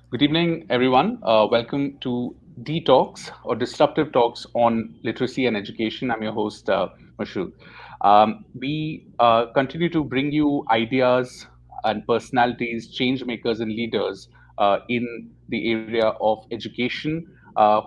Good evening, everyone. Welcome to dtalks or Disruptive Talks on Literacy and Education. I'm your host, Mashood. We continue to bring you ideas and personalities, change makers, and leaders in the area of education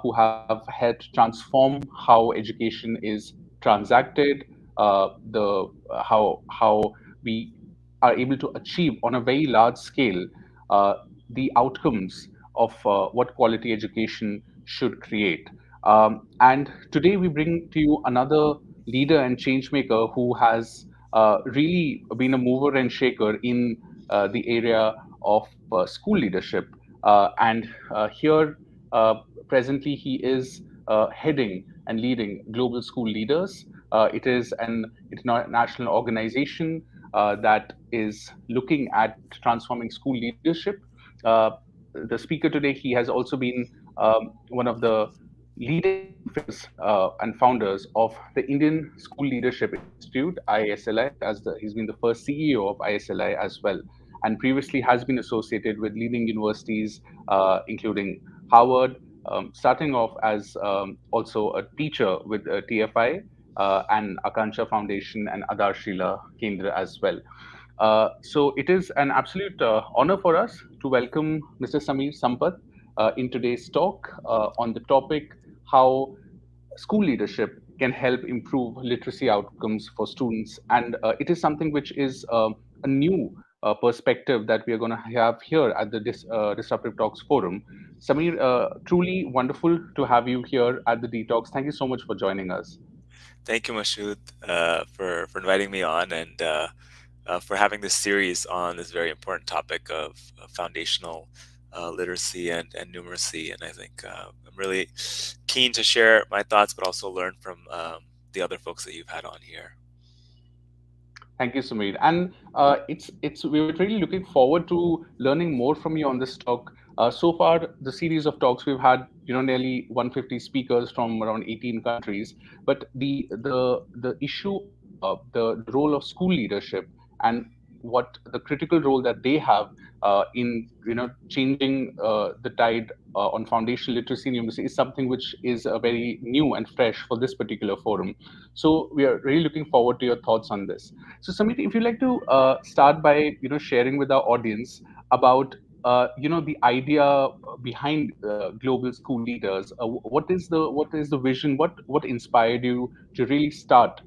who have helped transform how education is transacted, the how we are able to achieve on a very large scale uh, the outcomes of what quality education should create. And today we bring to you another leader and change maker who has really been a mover and shaker in the area of school leadership. And here, uh, presently, he is heading and leading Global School Leaders. It is an international organization that is looking at transforming school leadership. Uh, the speaker today, he has also been one of the leading figures and founders of the Indian School Leadership Institute, ISLI. He's been the first CEO of ISLI as well, and previously has been associated with leading universities, including Harvard, starting off as also a teacher with TFI and Akanksha Foundation and Adarshila Kendra as well. So it is an absolute honor for us to welcome Mr. Sameer Sampat in today's talk on the topic how school leadership can help improve literacy outcomes for students. And it is something which is a new perspective that we are going to have here at the Disruptive Talks Forum. Sameer, truly wonderful to have you here at the Detox. Thank you so much for joining us. Thank you, Mashood, for inviting me on and for having this series on this very important topic of foundational literacy and numeracy. And I think I'm really keen to share my thoughts, but also learn from the other folks that you've had on here. Thank you, Sumit. And it's we were really looking forward to learning more from you on this talk. So far, the series of talks we've had, nearly 150 speakers from around 18 countries. But the issue of the role of school leadership and what the critical role that they have in changing the tide on foundational literacy and numeracy is something which is very new and fresh for this particular forum. So we are really looking forward to your thoughts on this. So, Samit, if you'd like to start by sharing with our audience about the idea behind global school leaders, what is the vision? What inspired you to really start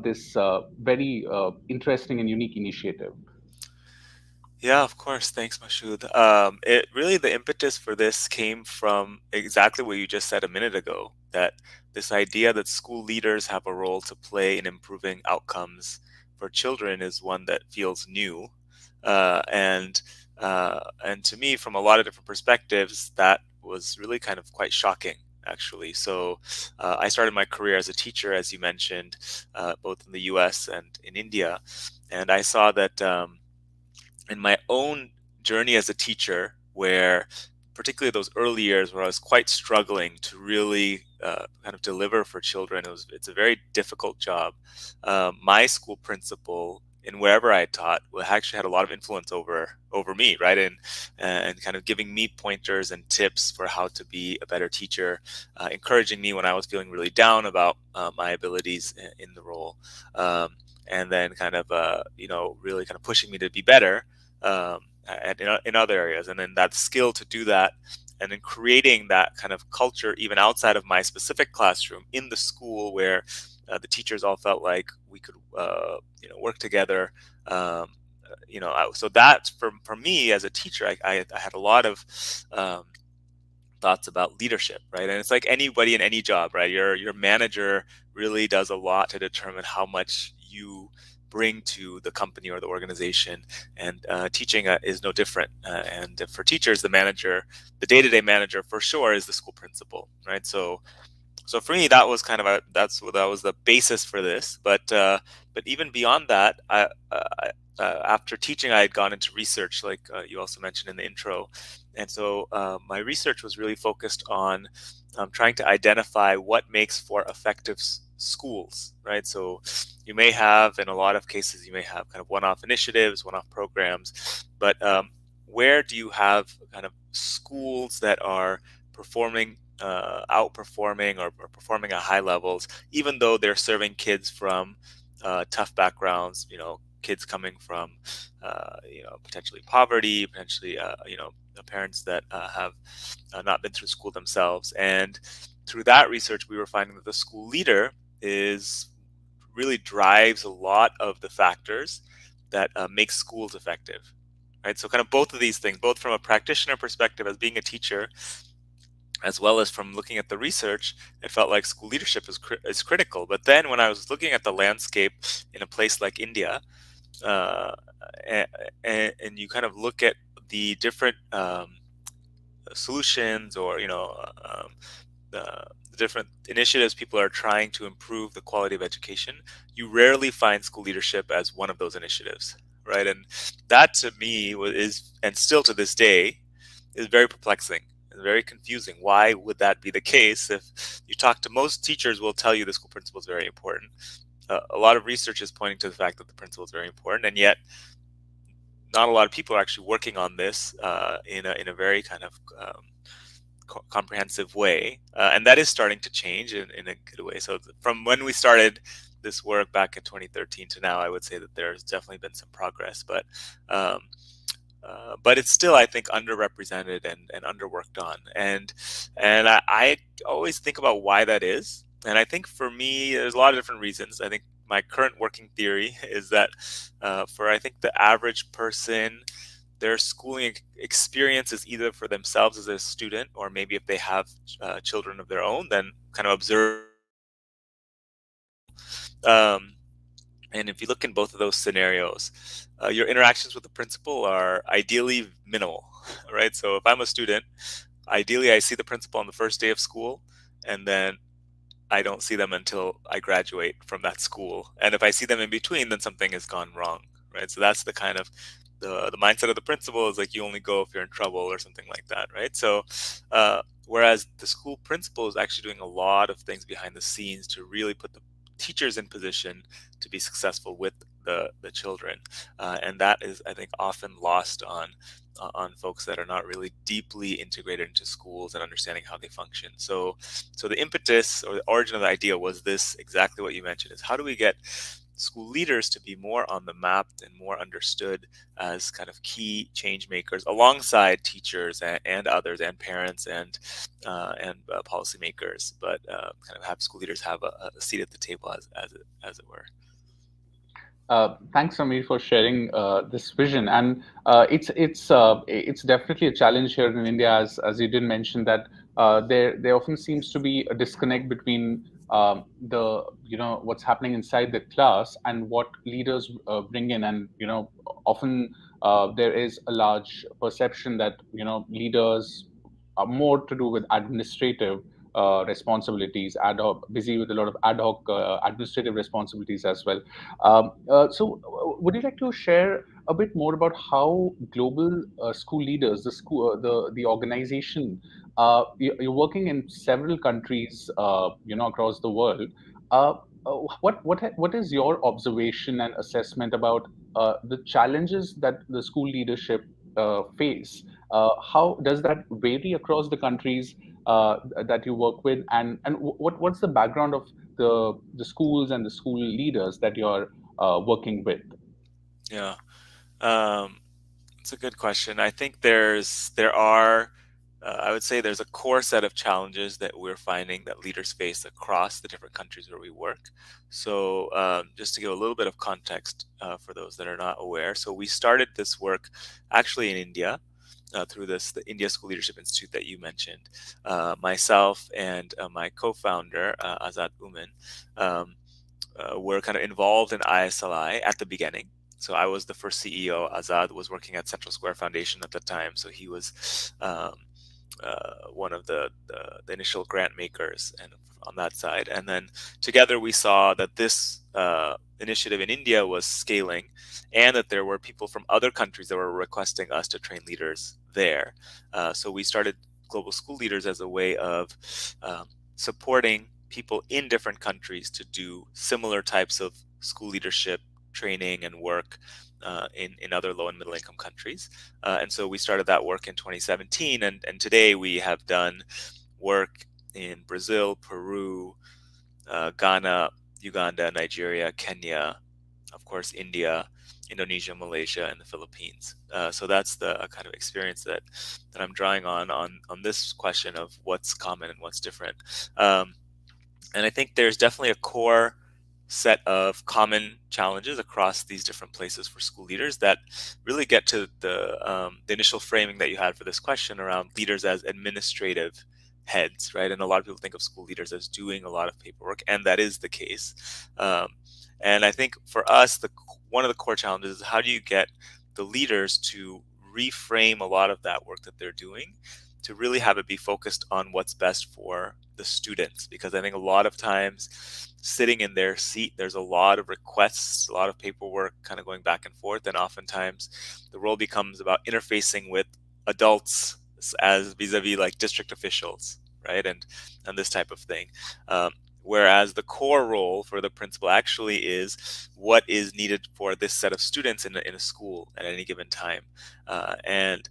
this very interesting and unique initiative? Yeah, of course. Thanks, Mashood. It really the impetus for this came from exactly what you just said a minute ago. That this idea that school leaders have a role to play in improving outcomes for children is one that feels new, and to me, from a lot of different perspectives, that was really kind of quite shocking, actually. So, I started my career as a teacher, as you mentioned, both in the U.S. and in India, and I saw that. In my own journey as a teacher, where particularly those early years where I was quite struggling to really kind of deliver for children, it's a very difficult job. My school principal in wherever I taught actually had a lot of influence over me, right, and kind of giving me pointers and tips for how to be a better teacher, encouraging me when I was feeling really down about my abilities in the role, and then kind of really kind of pushing me to be better and in other areas, and then that skill to do that, and then creating that kind of culture even outside of my specific classroom in the school where the teachers all felt like we could work together. So that for me as a teacher, I had a lot of um, thoughts about leadership, right? And it's like anybody in any job, right? Your manager really does a lot to determine how much you bring to the company or the organization, and teaching is no different. And for teachers, the day-to-day manager, for sure, is the school principal, right? So for me, that was kind of that was the basis for this. But even beyond that, after teaching, I had gone into research, like you also mentioned in the intro, and so my research was really focused on trying to identify what makes for effective schools, right? So you may have, in a lot of cases, you may have kind of one-off initiatives, one-off programs, but where do you have kind of schools that are performing, outperforming or performing at high levels, even though they're serving kids from tough backgrounds, kids coming from, potentially poverty, potentially, parents that have not been through school themselves. And through that research, we were finding that the school leader is really drives a lot of the factors that make schools effective, right? So kind of both of these things, both from a practitioner perspective as being a teacher, as well as from looking at the research, it felt like school leadership is critical. But then when I was looking at the landscape in a place like India, uh, and, and you kind of look at the different solutions, or the different initiatives people are trying to improve the quality of education, you rarely find school leadership as one of those initiatives, right? And that to me is, and still to this day, is very perplexing and very confusing. Why would that be the case? If you talk to most teachers, will tell you the school principal is very important. A lot of research is pointing to the fact that the principal is very important, and yet not a lot of people are actually working on this in a very kind of comprehensive way, and that is starting to change in a good way. So from when we started this work back in 2013 to now, I would say that there's definitely been some progress, um, but it's still, I think, underrepresented and underworked on. And I always think about why that is. And I think for me, there's a lot of different reasons. I think my current working theory is that for, I think, the average person, their schooling experience is either for themselves as a student, or maybe if they have children of their own, then kind of observing school. And if you look in both of those scenarios, your interactions with the principal are ideally minimal, right? So if I'm a student, ideally I see the principal on the first day of school, and then I don't see them until I graduate from that school. And if I see them in between, then something has gone wrong, right? So that's the kind of the mindset of the principal, is like, you only go if you're in trouble or something like that, right? So whereas the school principal is actually doing a lot of things behind the scenes to really put the teachers in position to be successful with the children, and that is, I think, often lost on folks that are not really deeply integrated into schools and understanding how they function. So the impetus or the origin of the idea was this, exactly what you mentioned, is how do we get school leaders to be more on the map and more understood as kind of key change makers alongside teachers and others and parents and policymakers, but kind of have school leaders have a seat at the table, as it were. Thanks, Samir, for sharing this vision. And it's definitely a challenge here in India, as you did mention that there often seems to be a disconnect between the what's happening inside the class and what leaders bring in, and often there is a large perception that leaders are more to do with administrative responsibilities, ad hoc, busy with a lot of ad hoc administrative responsibilities as well. Would you like to share a bit more about how global school leaders, the organization, you're working in several countries, across the world. Uh, what is your observation and assessment about the challenges that the school leadership face? How does that vary across the countries that you work with, and what's the background of the schools and the school leaders that you're working with? Yeah. Um, It's a good question. I think there are, I would say there's a core set of challenges that we're finding that leaders face across the different countries where we work. So just to give a little bit of context for those that are not aware, so we started this work actually in India. Through the India School Leadership Institute that you mentioned, myself and my co-founder Azad Uman, um, were kind of involved in ISLI at the beginning. So I was the first CEO. Azad was working at Central Square Foundation at the time, so he was one of the initial grant makers and on that side. And then together we saw that this initiative in India was scaling, and that there were people from other countries that were requesting us to train leaders there. So we started Global School Leaders as a way of supporting people in different countries to do similar types of school leadership training and work in other low and middle income countries. And so we started that work in 2017, and today we have done work in Brazil, Peru, Ghana, Uganda, Nigeria, Kenya, of course, India, Indonesia, Malaysia, and the Philippines. So that's the kind of experience that I'm drawing on this question of what's common and what's different. Um, and I think there's definitely a core set of common challenges across these different places for school leaders that really get to the initial framing that you had for this question around leaders as administrative heads, right? And a lot of people think of school leaders as doing a lot of paperwork, and that is the case. Um, and I think for us, one of the core challenges is how do you get the leaders to reframe a lot of that work that they're doing to really have it be focused on what's best for the students, because I think a lot of times sitting in their seat, there's a lot of requests, a lot of paperwork kind of going back and forth, and oftentimes the role becomes about interfacing with adults as vis-a-vis like district officials, right, and this type of thing. Whereas the core role for the principal actually is what is needed for this set of students in a school at any given time, and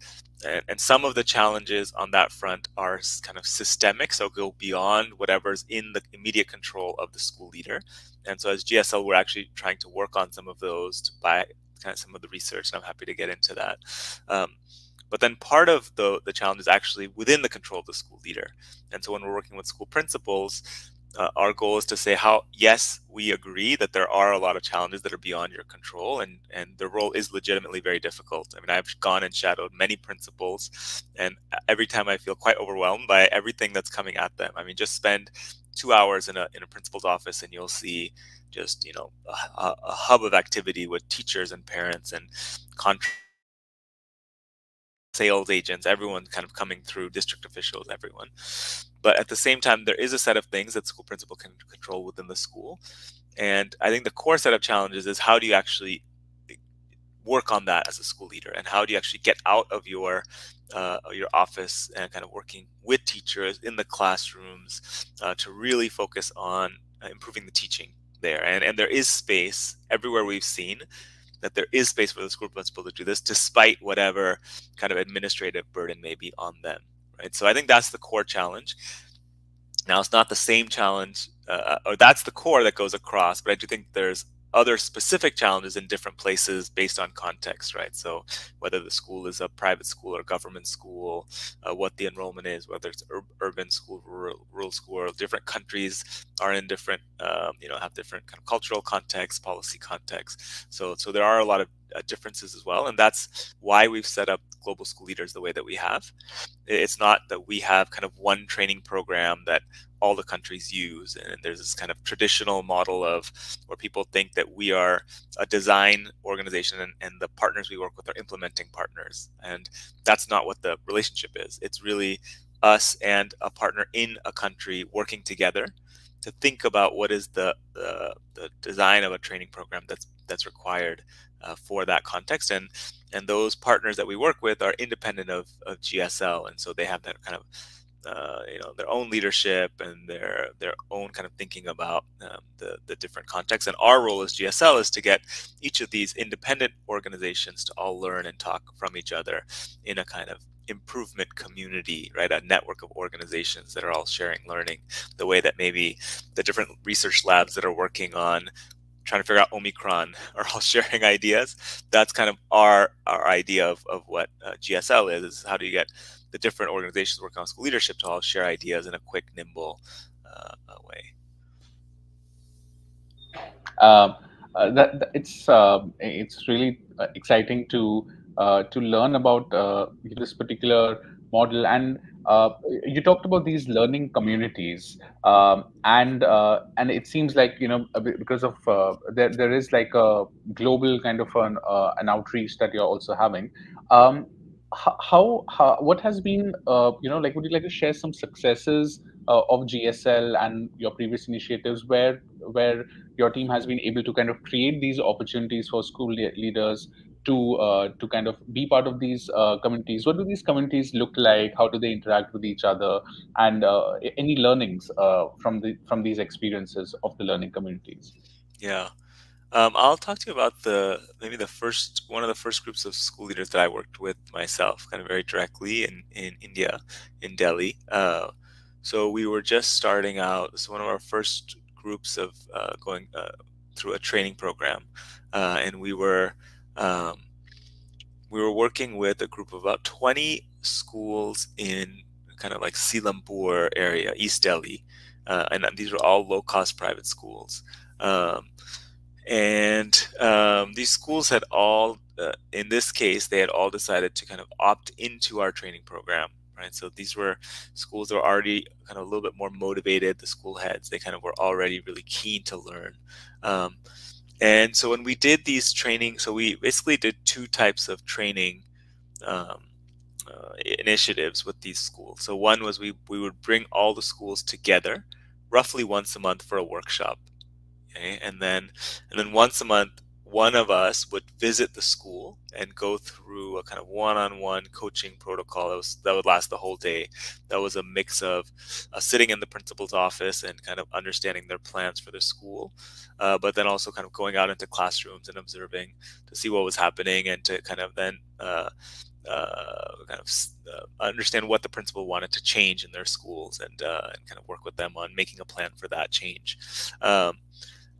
some of the challenges on that front are kind of systemic, so go beyond whatever's in the immediate control of the school leader. And so as GSL, we're actually trying to work on some of those to buy kind of some of the research, and I'm happy to get into that. Um, but then part of the challenge is actually within the control of the school leader. And so when we're working with school principals, our goal is to say how, yes, we agree that there are a lot of challenges that are beyond your control, and the role is legitimately very difficult. I mean, I've gone and shadowed many principals, and every time I feel quite overwhelmed by everything that's coming at them. I mean, just spend 2 hours in a principal's office, and you'll see just a hub of activity with teachers and parents and sales agents, everyone kind of coming through, district officials, everyone. But at the same time, there is a set of things that school principal can control within the school. And I think the core set of challenges is how do you actually work on that as a school leader, and how do you actually get out of your office and kind of working with teachers in the classrooms to really focus on improving the teaching there. And there is space everywhere we've seen that there is space for the school principal to do this, despite whatever kind of administrative burden may be on them, right? So I think that's the core challenge. Now, it's not the same challenge, or that's the core that goes across, but I do think there's other specific challenges in different places based on context, right? So whether the school is a private school or government school, what the enrollment is, whether it's urban school, rural school, or different countries are in different, have different kind of cultural context, policy context. So there are a lot of differences as well, and that's why we've set up global school leaders the way that we have. It's not that we have kind of one training program that all the countries use, and there's this kind of traditional model of where people think that we are a design organization and the partners we work with are implementing partners, and that's not what the relationship is. It's really us and a partner in a country working together to think about what is the design of a training program that's required for that context, and those partners that we work with are independent of GSL, and so they have that kind of their own leadership and their own kind of thinking about the different contexts. And our role as GSL is to get each of these independent organizations to all learn and talk from each other in a kind of improvement community, right? A network of organizations that are all sharing learning, the way that maybe the different research labs that are working on trying to figure out Omicron are all sharing ideas. That's kind of our idea of what GSL is how do you get the different organizations working on school leadership to all share ideas in a quick, nimble way. Um, it's really exciting to learn about this particular model. And you talked about these learning communities, and it seems like because of there is like a global kind of an outreach that you're also having. Um, how what has been like, would you like to share some successes of GSL and your previous initiatives where your team has been able to kind of create these opportunities for school leaders to kind of be part of these communities? What do these communities look like? How do they interact with each other? And any learnings from these experiences of the learning communities? Yeah. I'll talk to you about the maybe the first one of the first groups of school leaders that I worked with myself, kind of very directly in India, in Delhi. So we were just starting out. It's one of our first groups of going through a training program, and um, we were working with a group of about 20 schools in kind of like Selampur area, East Delhi, and these were all low cost private schools. Um, and these schools had all, in this case, they had all decided to kind of opt into our training program, right? So these were schools that were already kind of a little bit more motivated. The school heads, they kind of were already really keen to learn. Um, and so when we did these trainings, so we basically did two types of training um, initiatives with these schools. So one was we would bring all the schools together roughly once a month for a workshop. Okay, and then once a month, one of us would visit the school and go through a kind of one-on-one coaching protocol that would last the whole day. That was a mix of sitting in the principal's office and kind of understanding their plans for the school, but then also kind of going out into classrooms and observing to see what was happening and to kind of then understand what the principal wanted to change in their schools and kind of work with them on making a plan for that change. Um,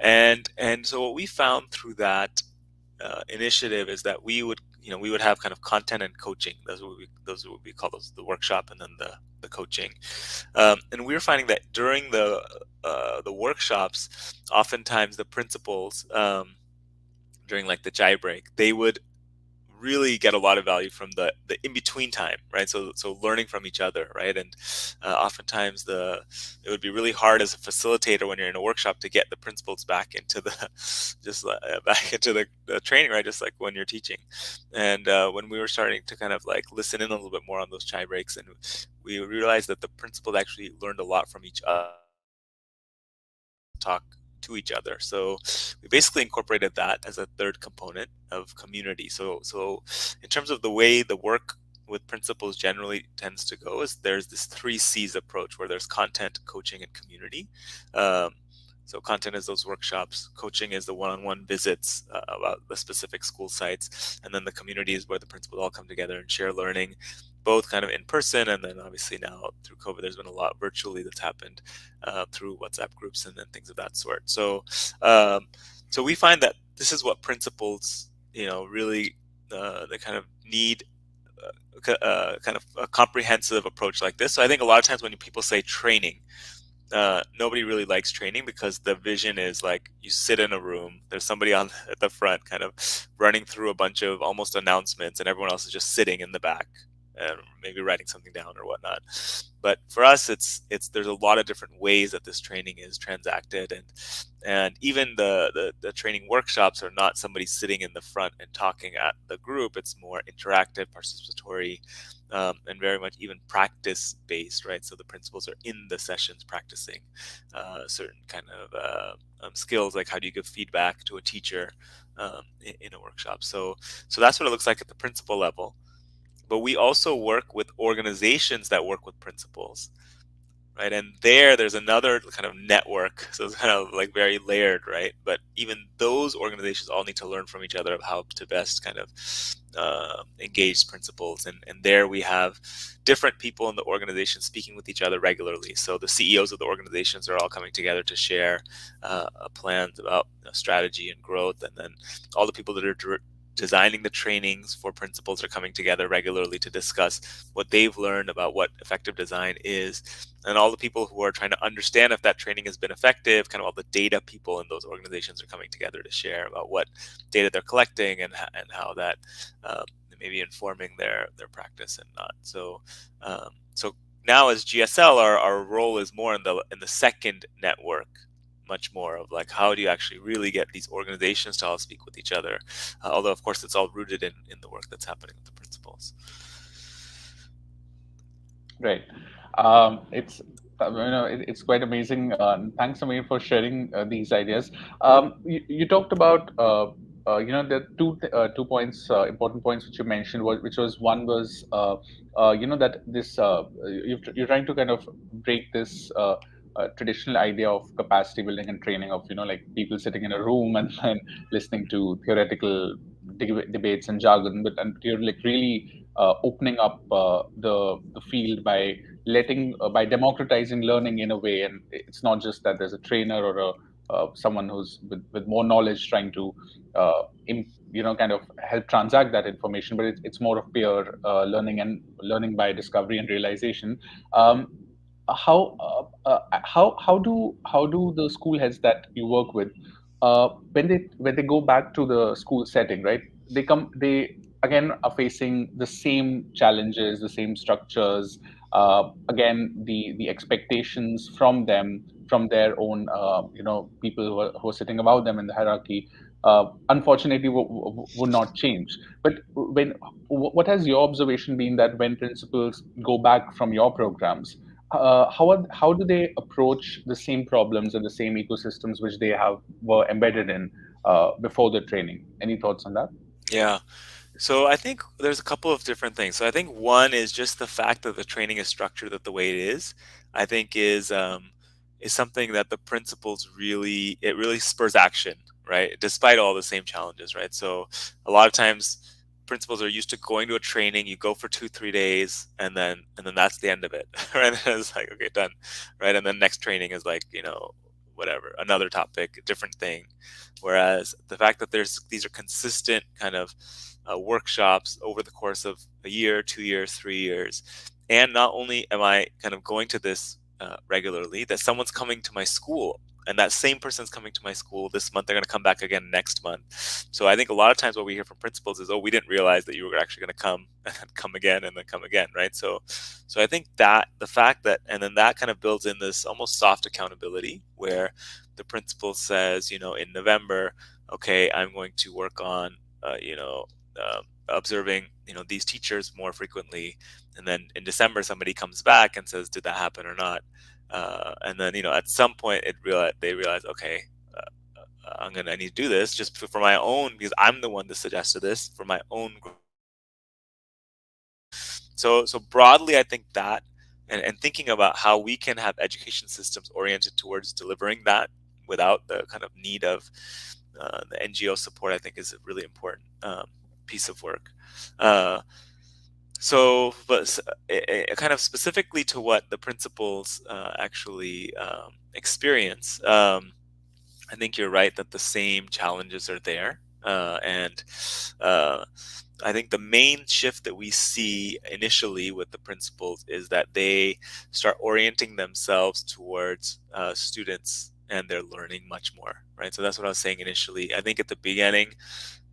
and so what we found through that initiative is that we would have kind of content and coaching. Those are what we call those the workshop and then the coaching. And we were finding that during the workshops, oftentimes the principals during like the chai break, they would really get a lot of value from the in between time, right? So learning from each other, right? And oftentimes it would be really hard as a facilitator when you're in a workshop to get the principals back into the just back into the training, right? Just like when you're teaching. And when we were starting to kind of like listen in a little bit more on those chai breaks, and we realized that the principals actually learned a lot from each other talk to each other. So we basically incorporated that as a third component of community. So in terms of the way the work with principals generally tends to go is there's this three C's approach where there's content, coaching, and community. Um, so content is those workshops, coaching is the one-on-one visits about the specific school sites, and then the community is where the principals all come together and share learning, both kind of in person, and then obviously now through COVID, there's been a lot virtually that's happened through WhatsApp groups and then things of that sort. Um, so we find that this is what principals, really they kind of need kind of a comprehensive approach like this. So I think a lot of times when people say training, nobody really likes training because the vision is like you sit in a room, there's somebody on at the front kind of running through a bunch of almost announcements, and everyone else is just sitting in the back and maybe writing something down or whatnot. But for us, it's there's a lot of different ways that this training is transacted, and even the training workshops are not somebody sitting in the front and talking at the group. It's more interactive, participatory, and very much even practice based, right? So the principals are in the sessions practicing certain kind of skills, like how do you give feedback to a teacher in a workshop. So that's what it looks like at the principal level. But we also work with organizations that work with principals, right? And there's another kind of network, so it's kind of like very layered, right? But even those organizations all need to learn from each other of how to best kind of engage principals. And there we have different people in the organization speaking with each other regularly. So the CEOs of the organizations are all coming together to share plans about strategy and growth, and then all the people that are designing the trainings for principals are coming together regularly to discuss what they've learned about what effective design is. And all the people who are trying to understand if that training has been effective, kind of all the data people in those organizations are coming together to share about what data they're collecting and how that may be informing their practice and not. So now as GSL, our role is more in the second network, much more of like how do you actually really get these organizations to all speak with each other, although of course it's all rooted in the work that's happening with the principals. Right. It's it's quite amazing. Thanks, Samir, for sharing these ideas. You talked about the two points, important points which you mentioned, which was one was that this you're trying to kind of break this. traditional idea of capacity building and training, of like people sitting in a room and then listening to theoretical debates and jargon, but you're like really opening up the field by letting by democratizing learning in a way. And it's not just that there's a trainer or a someone who's with more knowledge trying to kind of help transact that information, but it's more of peer learning and learning by discovery and realization. um, how do the school heads that you work with, when they go back to the school setting, right? They again are facing the same challenges, the same structures. Again, the expectations from them, from their own people who are sitting above them in the hierarchy, unfortunately would not change. But what has your observation been, that when principals go back from your programs, how do they approach the same problems and the same ecosystems which they were embedded in before the training? Any thoughts on that? Yeah. So I think there's a couple of different things. So I think one is just the fact that the training is structured that the way it is. I think is something that the principals really spurs action, right? Despite all the same challenges, right? So a lot of times principals are used to going to a training. You go for 2 3 days, and then that's the end of it, right? And it's like, okay, done, right? And then next training is like, whatever, another topic, different thing. Whereas the fact that these are consistent kind of workshops over the course of a year, 2 years, 3 years, and not only am I kind of going to this regularly, that someone's coming to my school, and that same person's coming to my school this month. They're going to come back again next month. So I think a lot of times what we hear from principals is, "Oh, we didn't realize that you were actually going to come and then come again and then come again," right? So I think that the fact that, and then that kind of builds in this almost soft accountability where the principal says, in November, okay, I'm going to work on, observing, these teachers more frequently. And then in December, somebody comes back and says, did that happen or not? And then, at some point they realize, okay, I need to do this just for my own, because I'm the one that suggested this for my own growth. So broadly, I think that, and thinking about how we can have education systems oriented towards delivering that without the kind of need of the NGO support, I think is a really important piece of work. But kind of specifically to what the principals actually experience, I think you're right that the same challenges are there. And I think the main shift that we see initially with the principals is that they start orienting themselves towards students and their learning much more, right? So that's what I was saying initially. I think at the beginning,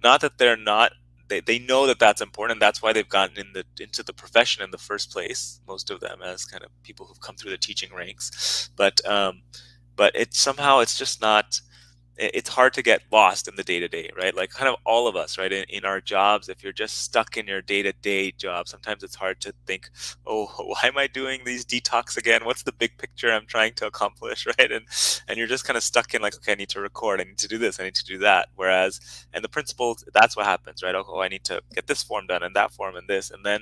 not that they're not, they know that that's important. That's why they've gotten into the profession in the first place, most of them as kind of people who've come through the teaching ranks. But it's just not, it's hard to get lost in the day to day, right? Like kind of all of us, right? In our jobs, if you're just stuck in your day to day job, sometimes it's hard to think, oh, why am I doing these detox again? What's the big picture I'm trying to accomplish, right? And you're just kind of stuck in like, okay, I need to record, I need to do this, I need to do that. Whereas, and the principles, that's what happens, right? Oh, I need to get this form done and that form and this. And then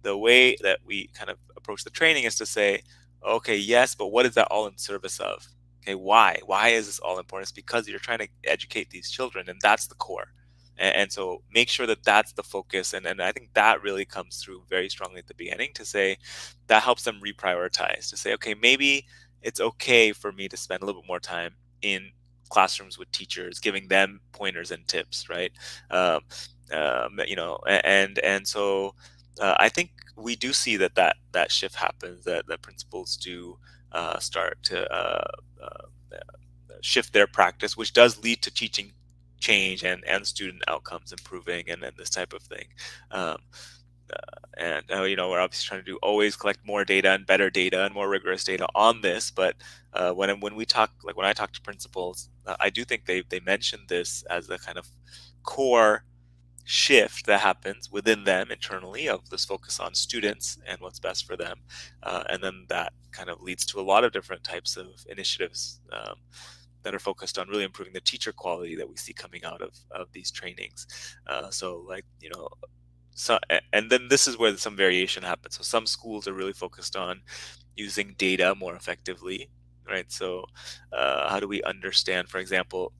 the way that we kind of approach the training is to say, okay, yes, but what is that all in service of? Okay, why is this all important? It's because you're trying to educate these children, and that's the core. And so make sure that that's the focus. And I think that really comes through very strongly at the beginning, to say that helps them reprioritize, to say, okay, maybe it's okay for me to spend a little bit more time in classrooms with teachers, giving them pointers and tips, right? And so I think we do see that shift happens, that principals do start to shift their practice, which does lead to teaching change and student outcomes improving, and this type of thing. Um, we're obviously trying to do always collect more data and better data and more rigorous data on this. But when we talk, like when I talk to principals, I do think they mention this as a kind of core shift that happens within them internally, of this focus on students and what's best for them, and then that kind of leads to a lot of different types of initiatives that are focused on really improving the teacher quality that we see coming out of these trainings. So and then this is where some variation happens. So some schools are really focused on using data more effectively, right? So how do we understand, for example,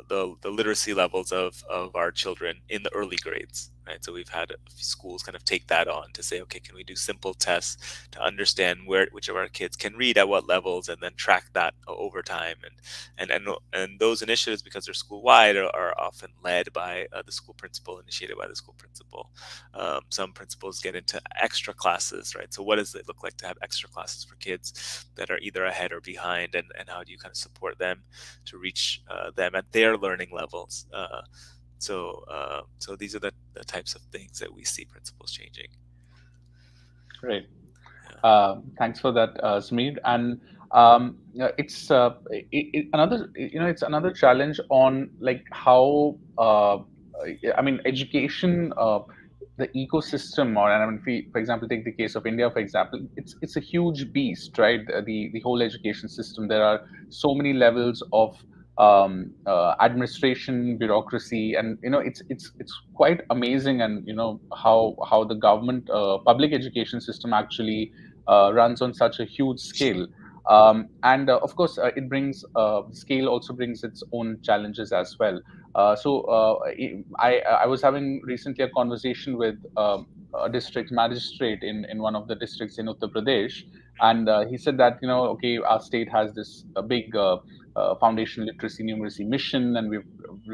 the literacy levels of our children in the early grades, right? So we've had schools kind of take that on to say, okay, can we do simple tests to understand which of our kids can read at what levels, and then track that over time. And those initiatives, because they're school wide, are often led by the school principal, initiated by the school principal. Some principals get into extra classes, right? So what does it look like to have extra classes for kids that are either ahead or behind, and how do you kind of support them to reach them at their learning levels? So these are the types of things that we see principals changing. Great. Yeah. Thanks for that, Sameer. And another, it's another challenge on like how, I mean, education, the ecosystem, or, and I mean, if we, for example, take the case of India, for example, it's a huge beast, right? The whole education system. There are so many levels of administration, bureaucracy, and it's quite amazing. And how the government public education system actually runs on such a huge scale. And of course, it brings scale also brings its own challenges as well. I was having recently a conversation with a district magistrate in one of the districts in Uttar Pradesh, and he said that, okay, our state has this big foundation literacy numeracy mission, and we've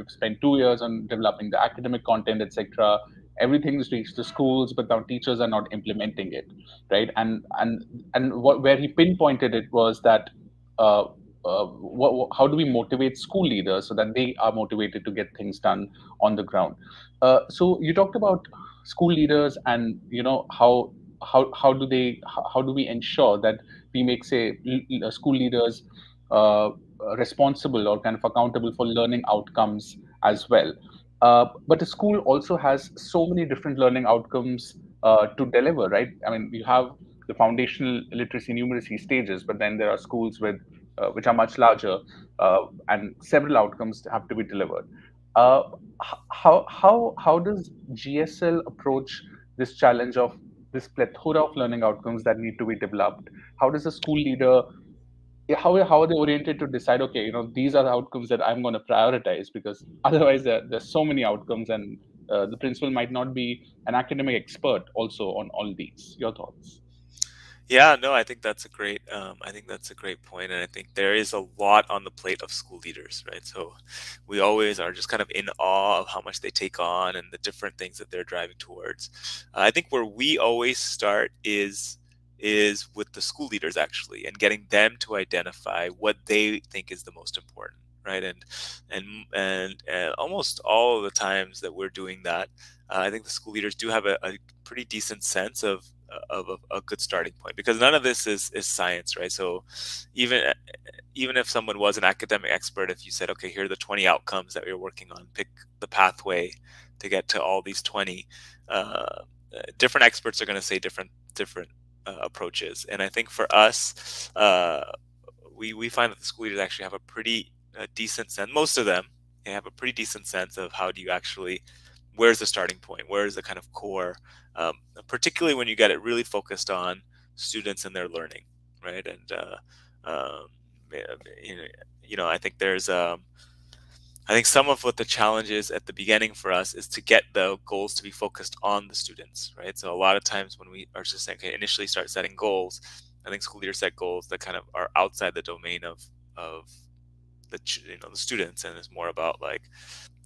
spent 2 years on developing the academic content, etc. Everything's reached the schools, but our teachers are not implementing it, right? Where he pinpointed it was that, uh, how do we motivate school leaders so that they are motivated to get things done on the ground? So you talked about school leaders, and how do we ensure that we make, say, school leaders responsible or kind of accountable for learning outcomes as well. But a school also has so many different learning outcomes to deliver, right? I mean, you have the foundational literacy numeracy stages, but then there are schools with which are much larger, and several outcomes have to be delivered. Uh, how does GSL approach this challenge of this plethora of learning outcomes that need to be developed? How does a school leader, how are they oriented to decide, okay, these are the outcomes that I'm going to prioritize, because otherwise there's so many outcomes, and the principal might not be an academic expert also on all these. Your thoughts? Yeah, no, I think that's a great. I think that's a great point, and I think there is a lot on the plate of school leaders, right? So, we always are just kind of in awe of how much they take on and the different things that they're driving towards. I think where we always start is with the school leaders actually, and getting them to identify what they think is the most important, right? And almost all of the times that we're doing that, I think the school leaders do have a pretty decent sense of a good starting point, because none of this is science, right? So even even if someone was an academic expert, if you said, okay, here are the 20 outcomes that you're working on, pick the pathway to get to all these 20, different experts are going to say different approaches. And I think for us, we find that the school leaders actually have a pretty decent sense. Most of them, they have a pretty decent sense of how do you actually, where's the starting point, where's the kind of core, particularly when you get it really focused on students and their learning, right? And yeah, I think I think some of what the challenge is at the beginning for us is to get the goals to be focused on the students, right? So a lot of times when we are just saying, okay, initially start setting goals, I think school leaders set goals that kind of are outside the domain of the students, and it's more about like,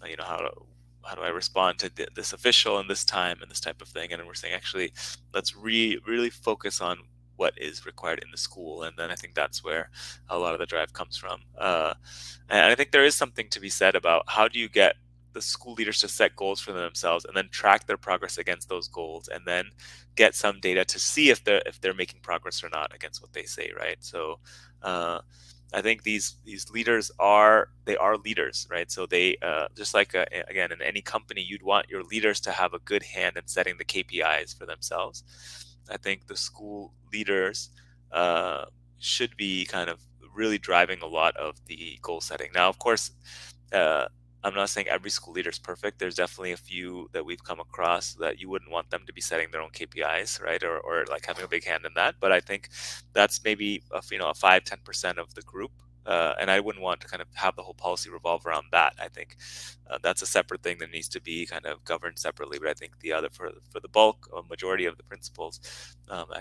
you know, how do I respond to this official in this time and this type of thing. And then we're saying, actually, let's really focus on what is required in the school. And then I think that's where a lot of the drive comes from. And I think there is something to be said about how do you get the school leaders to set goals for themselves and then track their progress against those goals, and then get some data to see if they're making progress or not against what they say, right? So I think these leaders are leaders, right? So they just like again, in any company, you'd want your leaders to have a good hand in setting the KPIs for themselves. I think the school leaders uh, should be kind of really driving a lot of the goal setting. Now, of course, uh, I'm not saying every school leader is perfect. There's definitely a few that we've come across that you wouldn't want them to be setting their own KPIs, right? Or like having a big hand in that. But I think that's maybe a 5-10% of the group. And I wouldn't want to kind of have the whole policy revolve around that. I think that's a separate thing that needs to be kind of governed separately. But I think the other for the bulk, a majority of the principals,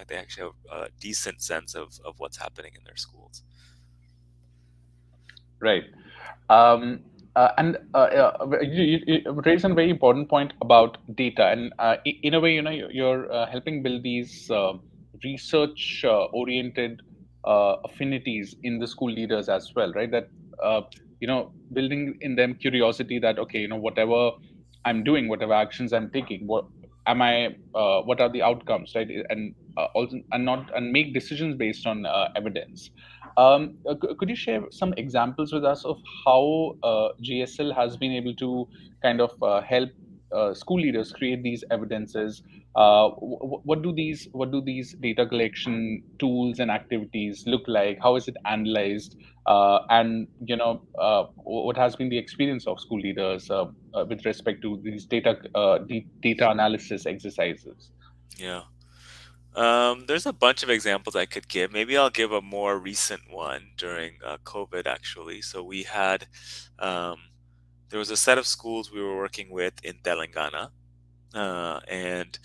they actually have a decent sense of what's happening in their schools. Right. And you raise a very important point about data, and in a way, you're helping build these research-oriented affinities in the school leaders as well, right? That building in them curiosity that okay, whatever I'm doing, whatever actions I'm taking, what am I? What are the outcomes, right? And make decisions based on evidence. Could you share some examples with us of how GSL has been able to kind of help school leaders create these evidences? What do these data collection tools and activities look like? How is it analyzed? And what has been the experience of school leaders with respect to these data analysis exercises? Yeah. There's a bunch of examples I could give. Maybe I'll give a more recent one during COVID, actually. So um, there was a set of schools we were working with in Telangana, and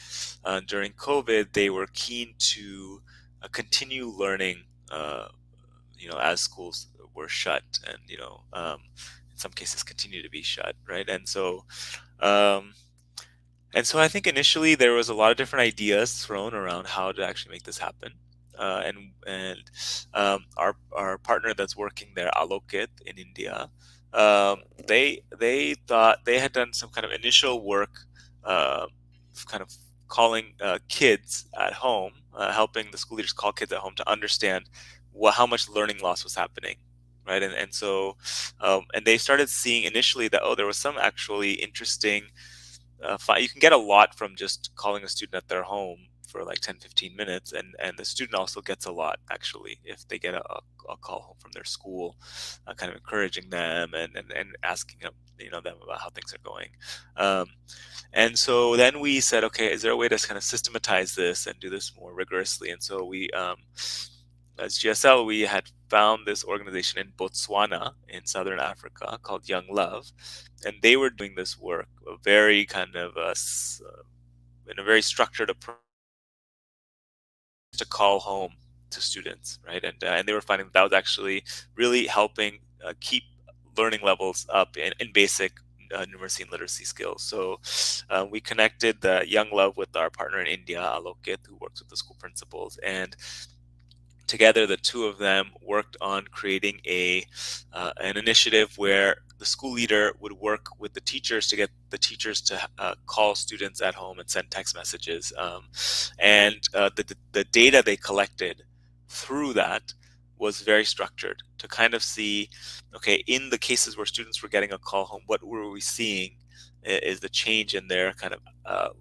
during COVID, they were keen to continue learning, as schools were shut, and in some cases continue to be shut, right? Um, and so I think initially there was a lot of different ideas thrown around how to actually make this happen. Our partner that's working there, Alokit in India, they thought they had done some kind of initial work, kind of calling kids at home, helping the school leaders call kids at home to understand how much learning loss was happening, right? And they started seeing initially that there was some actually interesting you can get a lot from just calling a student at their home for like 10-15 minutes, and the student also gets a lot actually if they get a call home from their school, kind of encouraging them and asking them about how things are going. um, and so then we said, okay, is there a way to kind of systematize this and do this more rigorously? And so we as GSL, we had found this organization in Botswana in southern Africa called Young Love, and they were doing this work, a very kind of in a very structured approach to call home to students, right? And they were finding that was actually really helping keep learning levels up in basic numeracy and literacy skills. So we connected the Young Love with our partner in India, Alokit, who works with the school principals, and together the two of them worked on creating an initiative where the school leader would work with the teachers to get the teachers to call students at home and send text messages, and the data they collected through that was very structured to kind of see, okay, in the cases where students were getting a call home, what were we seeing is the change in their kind of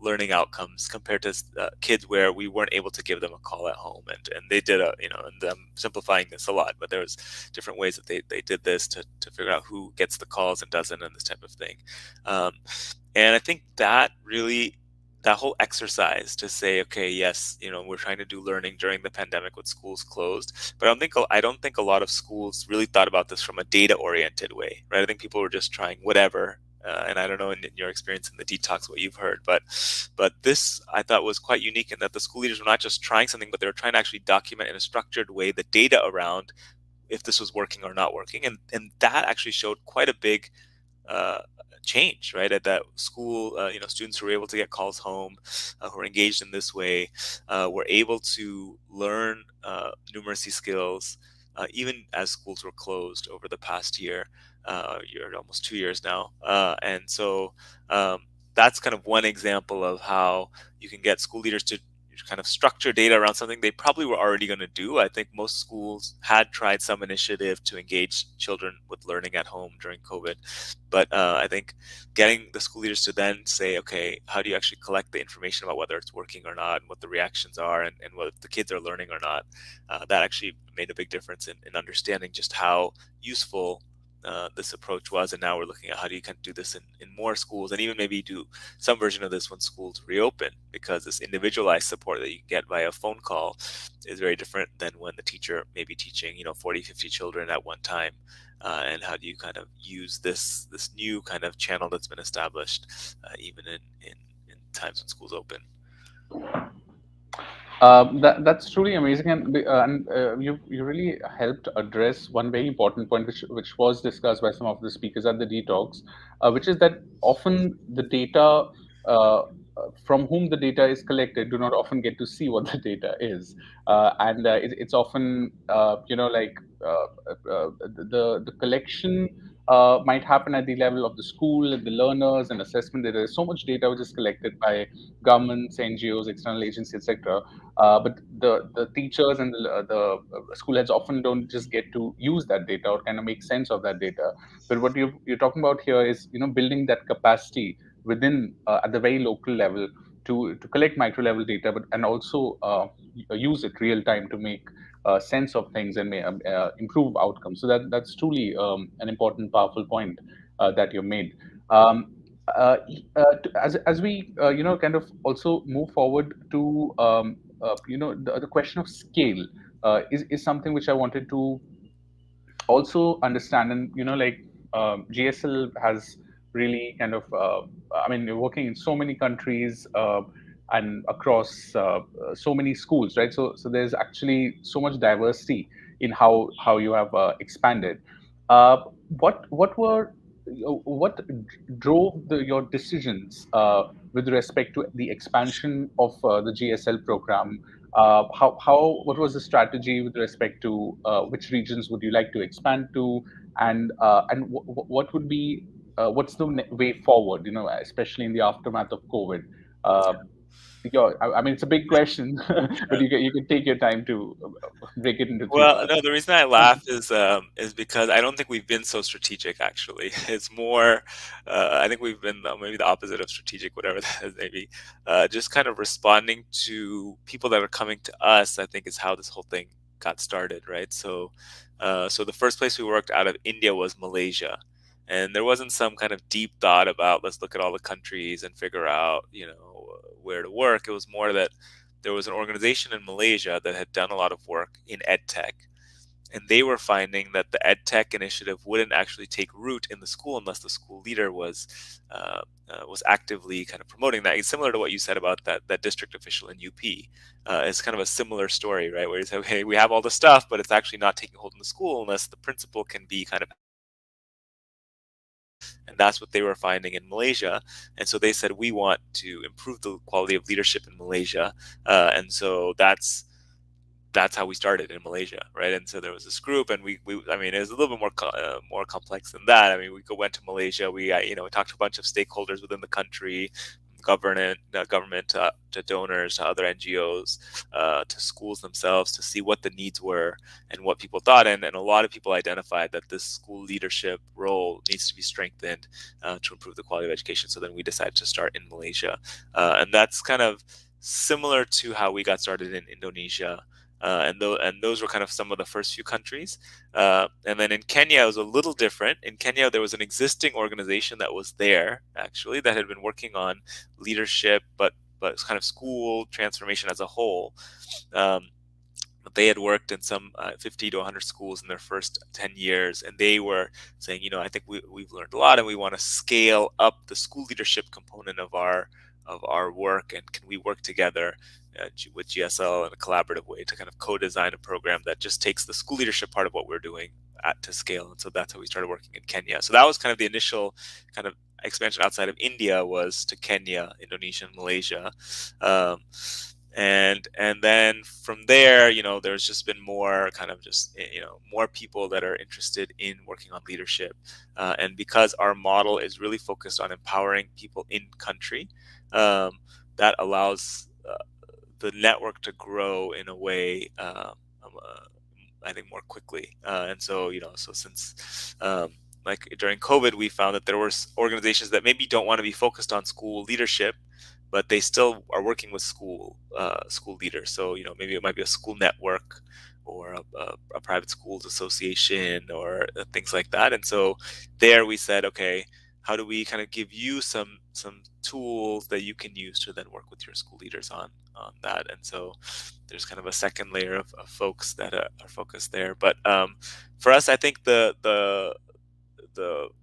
learning outcomes compared to kids where we weren't able to give them a call at home. And they did and I'm simplifying this a lot, but there was different ways that they did this to figure out who gets the calls and doesn't, and this type of thing. um, and I think that whole exercise to say, okay, yes, we're trying to do learning during the pandemic with schools closed, but I don't think a lot of schools really thought about this from a data oriented way, right? I think people were just trying whatever. And I don't know in your experience in the detox what you've heard, but this I thought was quite unique in that the school leaders were not just trying something, but they were trying to actually document in a structured way the data around if this was working or not working, and that actually showed quite a big uh, change, right? At that school, students who were able to get calls home, who are engaged in this way, were able to learn numeracy skills, even as schools were closed over the past year, almost 2 years now. And so that's kind of one example of how you can get school leaders to kind of structure data around something they probably were already going to do. I think most schools had tried some initiative to engage children with learning at home during COVID. But I think getting the school leaders to then say, okay, how do you actually collect the information about whether it's working or not, and what the reactions are, and whether the kids are learning or not, that actually made a big difference in understanding just how useful this approach was, and now we're looking at how do you kind of do this in more schools, and even maybe do some version of this when schools reopen, because this individualized support that you get via phone call is very different than when the teacher may be teaching 40, 50 children at one time. And how do you kind of use this new kind of channel that's been established, even in times when schools open? That's truly amazing, and you really helped address one very important point, which was discussed by some of the speakers at the detox, which is that often the data from whom the data is collected do not often get to see what the data is, and it's often like the collection. Might happen at the level of the school, the learners, and assessment. There is so much data which is collected by governments, NGOs, external agencies, etc. But the teachers and the school heads often don't just get to use that data or kind of make sense of that data. But what you're talking about here is building that capacity within at the very local level to collect micro level data, but and also use it real time to make sense of things and improve outcomes. So that's truly an important, powerful point that you made. Um, as we kind of also move forward to the question of scale is something which I wanted to also understand. And GSL has really kind of I mean, you're working in so many countries and across so many schools, right? So there's actually so much diversity in how you have expanded. uh, what drove your decisions with respect to the expansion of the GSL program? What was the strategy with respect to which regions would you like to expand to, and what would be what's the way forward? Especially in the aftermath of COVID. Uh, I mean, it's a big question, but you can take your time to break it into three Well, parts. no, the reason I laugh is because I don't think we've been so strategic. Actually, it's more. I think we've been maybe the opposite of strategic, whatever that is. Maybe just kind of responding to people that are coming to us. I think is how this whole thing got started, right? So the first place we worked out of India was Malaysia, and there wasn't some kind of deep thought about let's look at all the countries and figure out where to work. It was more that there was an organization in Malaysia that had done a lot of work in ed tech, and they were finding that the ed tech initiative wouldn't actually take root in the school unless the school leader was actively kind of promoting that. It's similar to what you said about that district official in UP. It's kind of a similar story, right? Where you say, okay, we have all the stuff, but it's actually not taking hold in the school unless the principal can be kind of, and that's what they were finding in Malaysia. And so they said, we want to improve the quality of leadership in Malaysia, and so that's how we started in Malaysia, right? And so there was this group, and we I mean, it was a little bit more complex than that. I mean, went to Malaysia. We talked to a bunch of stakeholders within the country, government to donors, to other NGOs, to schools themselves, to see what the needs were and what people thought. And a lot of people identified that this school leadership role needs to be strengthened to improve the quality of education. So then we decided to start in Malaysia, and that's kind of similar to how we got started in Indonesia. And those were kind of some of the first few countries. And then in Kenya, it was a little different. In Kenya, there was an existing organization that was there, actually, that had been working on leadership, but kind of school transformation as a whole. But they had worked in some 50 to 100 schools in their first 10 years, and they were saying, I think we've learned a lot, and we want to scale up the school leadership component of our work, and can we work together with GSL in a collaborative way to kind of co-design a program that just takes the school leadership part of what we're doing to scale. And so that's how we started working in Kenya. So that was kind of the initial kind of expansion outside of India, was to Kenya, Indonesia, and Malaysia. And then from there, there's just been more kind of just more people that are interested in working on leadership, and because our model is really focused on empowering people in country, that allows the network to grow in a way, I think, more quickly. And so so since like during COVID, we found that there were organizations that maybe don't want to be focused on school leadership, but they still are working with school leaders. So maybe it might be a school network or a private schools association or things like that. And so there we said, okay, how do we kind of give you some tools that you can use to then work with your school leaders on that? And so there's kind of a second layer of folks that are focused there. But for us, I think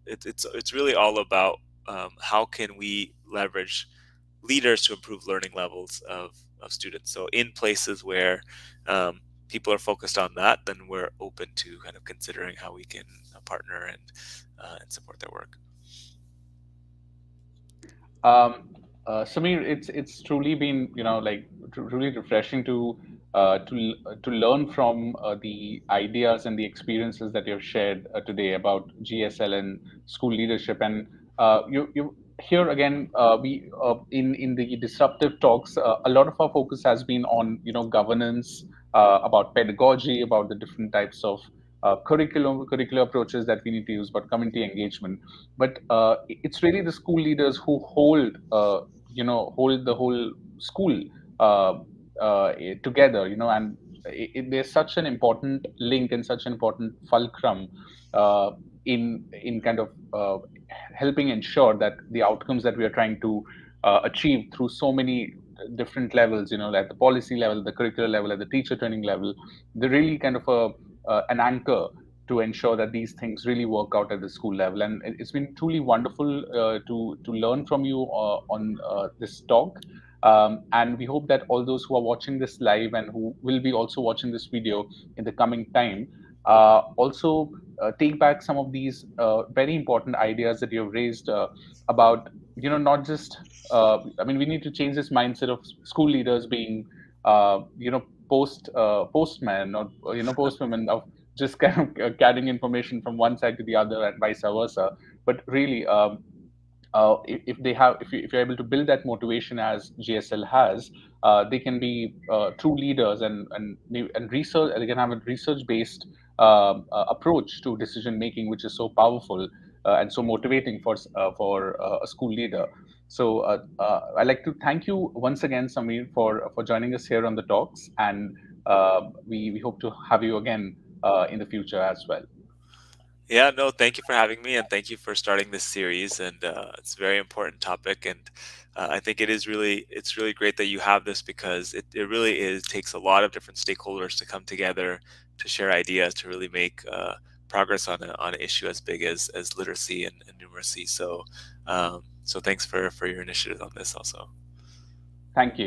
it's really all about how can we leverage leaders to improve learning levels of students. So in places where people are focused on that, then we're open to kind of considering how we can partner and support their work. Um, Samir, it's truly been like really refreshing to learn from the ideas and the experiences that you've shared today about GSL and school leadership. And you here again we in the disruptive talks, a lot of our focus has been on governance, about pedagogy, about the different types of curricular approaches that we need to use, but community engagement. But it's really the school leaders who hold the whole school uh, together, and there's such an important link and such an important fulcrum uh, in kind of helping ensure that the outcomes that we are trying to achieve through so many different levels, at the policy level, the curricular level, at the teacher training level, they're really kind of an anchor to ensure that these things really work out at the school level. And it's been truly wonderful to learn from you on this talk. And we hope that all those who are watching this live and who will be also watching this video in the coming time also take back some of these very important ideas that you've raised about, not just, I mean, we need to change this mindset of school leaders being, postmen or, postwomen of just kind of carrying information from one side to the other and vice versa. But really, if they have, if you're able to build that motivation as GSL has, they can be true leaders, and research. They can have a research based approach to decision making, which is so powerful and so motivating for a school leader. So I'd like to thank you once again, Sameer, for joining us here on the talks, and we hope to have you again in the future as well. Yeah, no, thank you for having me, and thank you for starting this series. And it's a very important topic, and I think it's really great that you have this, because it really is takes a lot of different stakeholders to come together to share ideas to really make progress on an issue as big as literacy and numeracy. So thanks for your initiative on this also. Thank you.